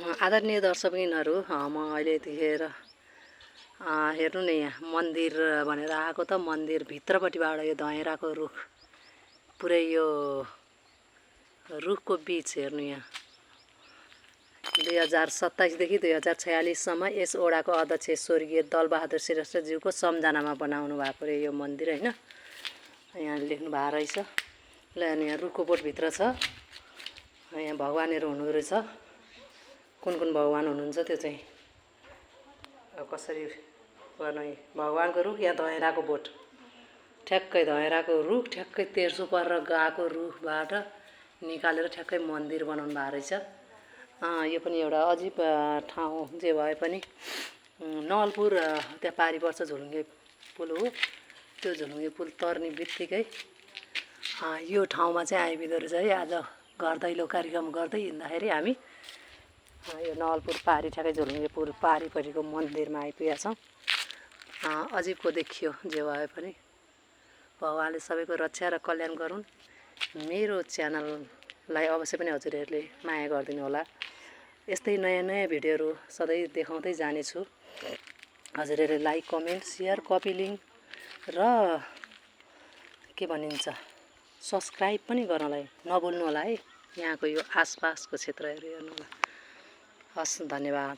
आदरणीय दर्शकबिनहरू म अहिले यतिखेर हेर्नु न यहाँ मन्दिर भनेर आएको त मन्दिर भित्रपट्टिबाट यो धँयराको रुख पुरै यो रुखको बीच हेर्नु यहाँ 2027 देखि 2046 सम्म यस ओडाको अध्यक्ष स्वर्गीय दलबहादुर श्रेष्ठज्यूको सम्झनामा बनाउनु भएको रे यो मन्दिर हैन। यहाँ लेख्नु भएको रहेछ। ल यहाँ रुखको बोटभित्र छ। यहाँ भगवानहरू हुनुहुँदो रहेछ। कुन कुन भगवान हुनुहुन्छ त्यो चाहिँ अब कसरी गर्ने भगवानको रुख यहाँ धँयराको बोट ठ्याक्कै धँयराको रुख ठ्याक्कै तेर्सो परेर गएको रुखबाट निकालेर ठ्याक्कै मन्दिर बनाउनु भएको रहेछ। यो पनि एउटा अजिब ठाउँ जे भए पनि नवलपुर त्यहाँ पारी पर्छ झुलुङ्गे पुल हो। त्यो झुलुङ्गे पुल तर्ने बित्तिकै यो ठाउँमा चाहिँ आइपुग्दो रहेछ है। आज घर दैलो कार्यक्रम गर्दै हिँड्दाखेरि हामी यो नवलपुर पारी ठ्याक्कै झुलुङ्गे पुल पारीपट्टिको मन्दिरमा आइपुगेका छौँ। अजिबको देखियो जे भए पनि भगवानले सबैको रक्षा र कल्याण गरून्। मेरो च्यानललाई अवश्य पनि हजुरहरूले माया गरिदिनु होला। यस्तै नयाँ नयाँ भिडियोहरू सधैँ देखाउँदै जानेछु। हजुरहरूले like comment share copy link र के भनिन्छ सब्सक्राइब पनि गर्नलाई नभुल्नु होला है। यहाँको यो आसपासको क्षेत्रहरू हेर्नु होला। हस् धन्यवाद।